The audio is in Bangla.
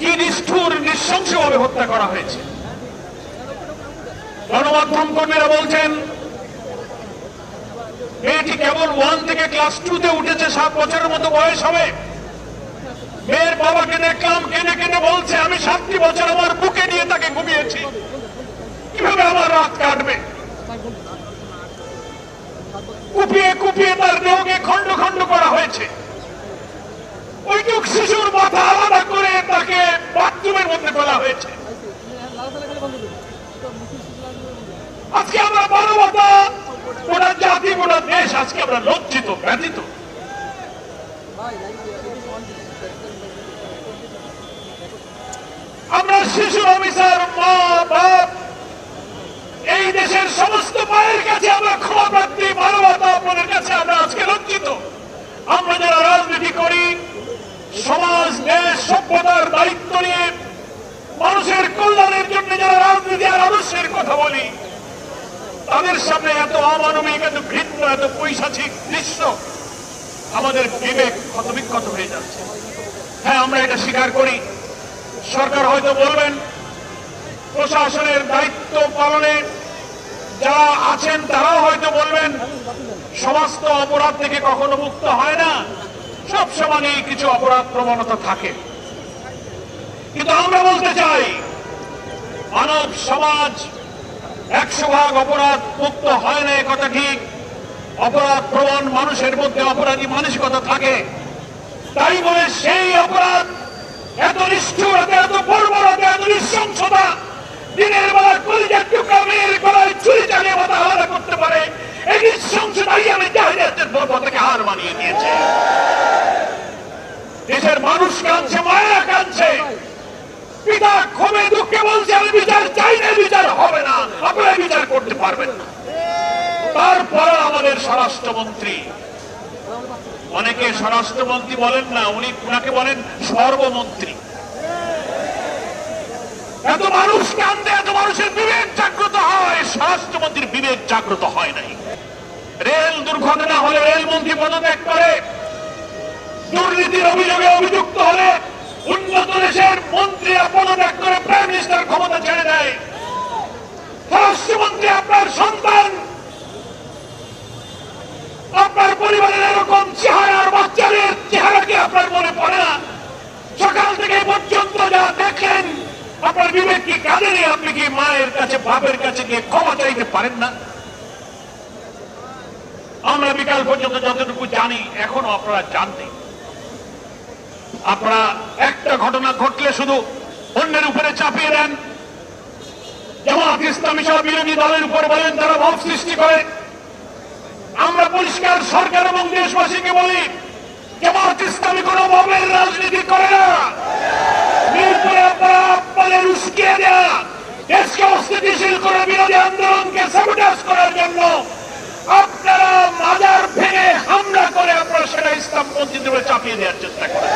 কি নিষ্ঠুর নৃশংসভাবে হত্যা করা হয়েছে। গণমাধ্যম কর্মীরা বলছেন মেয়েটি কেবল 1 থেকে ক্লাস 2 তে উঠেছে, 7 বছরের মতো বয়স হবে। মেয়ের বাবাকে দেখলাম কেঁদে কেঁদে বলছে, আমি 7টি বছর আমার বুকে নিয়ে তাকে ঘুমিয়েছি, কিভাবে আমার রাত কাটবে। কুপিয়ে কুপিয়ে তার দেহকে খন্ড খন্ড করা হয়েছে। ওইটুক শিশুর মাথা আলাদা করে তাকে বাথরুমের মধ্যে ফেলা হয়েছে। আজকে আমরা মানবতা, গোটা জাতি, গোটা দেশ আজকে আমরা লজ্জিত, ব্যথিত। আমরা শিশু অফিসার, মা বাপ, এই দেশের সমস্ত মায়ের কাছে আমরা ক্ষমা প্রার্থী। মানবতা আপনাদের কাছে আমরা আজকে লজ্জিত। আমরা যারা রাজনীতি করি, সমাজ, দেশ, সভ্যতার দায়িত্ব নিয়ে মানুষের কল্যাণের জন্য যারা রাজনীতি আর আদর্শের কথা বলি, তাদের সামনে এত অমানবিক, এত ঘৃণ্য, এত পৈশাচিক দৃশ্য আমাদের বিবেক ক্ষতবিক্ষত হয়ে যাচ্ছে। হ্যাঁ, আমরা এটা স্বীকার করি। সরকার হয়তো বলবেন, প্রশাসনের দায়িত্ব পালনে যারা আছেন তারাও হয়তো বলবেন, সমাজ তো অপরাধ থেকে কখনো মুক্ত হয় না, সব সময় কিছু অপরাধ প্রবণতা থাকে। কিন্তু আমরা বলতে চাই, মানব সমাজ 100% অপরাধ মুক্ত হয় না, কথা ঠিক। অপরাধ প্রবণ মানুষের মধ্যে অপরাধী মানসিকতা থাকে। তাই বলে সেই অপরাধ, এত নিষ্ঠুরতা, এত বর্বরতা, এত নৃশংসতা দিনের বেলা কলিজার টুকরা মেয়ের গলায় ছুরি চালিয়ে মাথা আলাদা করতে পারে, এই নৃশংসতাই আমি জাহিলিয়াতের বর্বরতাকে হার মানিয়ে দিয়েছে। দেশের মানুষ কাঁদছে, মায়েরা কাঁদছে, পিতা ক্ষোভে দুঃখে বলছে, আমি বিচার চাই না, বিচার হবে না, আপনারা বিচার করতে পারবেন না। তারপর আমাদের স্বরাষ্ট্রমন্ত্রী, অনেকে স্বরাষ্ট্রমন্ত্রী বলেন না, উনাকে বলেন সর্বমন্ত্রী। এত মানুষ কান্দে, এত মানুষের বিবেক জাগ্রত হয়, স্বরাষ্ট্রমন্ত্রীর বিবেক জাগ্রত হয় নাই। রেল দুর্ঘটনা হলে রেলমন্ত্রী পদত্যাগ করে, দুর্নীতির অভিযোগে অভিযুক্ত হলে উন্নত দেশের মন্ত্রীরা পদত্যাগ করে প্রাইম মিনিস্টার ক্ষমতা ছেড়ে দেয়। স্বরাষ্ট্রমন্ত্রী আপনার সন্তান, আপনার পরিবারের এরকম চেহারার বাচ্চাদের চেহারা কি আপনার মনে পড়ে না? সকাল থেকে পর্যন্ত যা দেখলেন, আপনার বিবেক কি কাঁদেনি? আপনি কি মায়ের কাছে, বাপের কাছে গিয়ে ক্ষমা চাইতে পারেন না? আমরা বিকাল পর্যন্ত যতটুকু জানি, এখনো আপনারা জানতেন। আপনারা একটা ঘটনা ঘটলে শুধু অন্যের উপরে চাপিয়ে দেন। জামাত ইসলামী সহ বিরোধী দলের উপর বলেন তারা ভাব সৃষ্টি করে। আমরা পরিষ্কার সরকার এবং দেশবাসীকে বলি, জামাত ইসলামী কোন ভাবের রাজনীতি করে না। মিরপুরে আপনারা আপনাদের উস্কিয়ে দেয়া, দেশকে অস্থিতিশীল করে বিরোধী আন্দোলনকে সাবোটাজ করার জন্য আপনারা মাজার ভেঙে হামলা করে আপনারা সেটা ইসলামপন্থীদের চাপিয়ে দেওয়ার চেষ্টা করেন।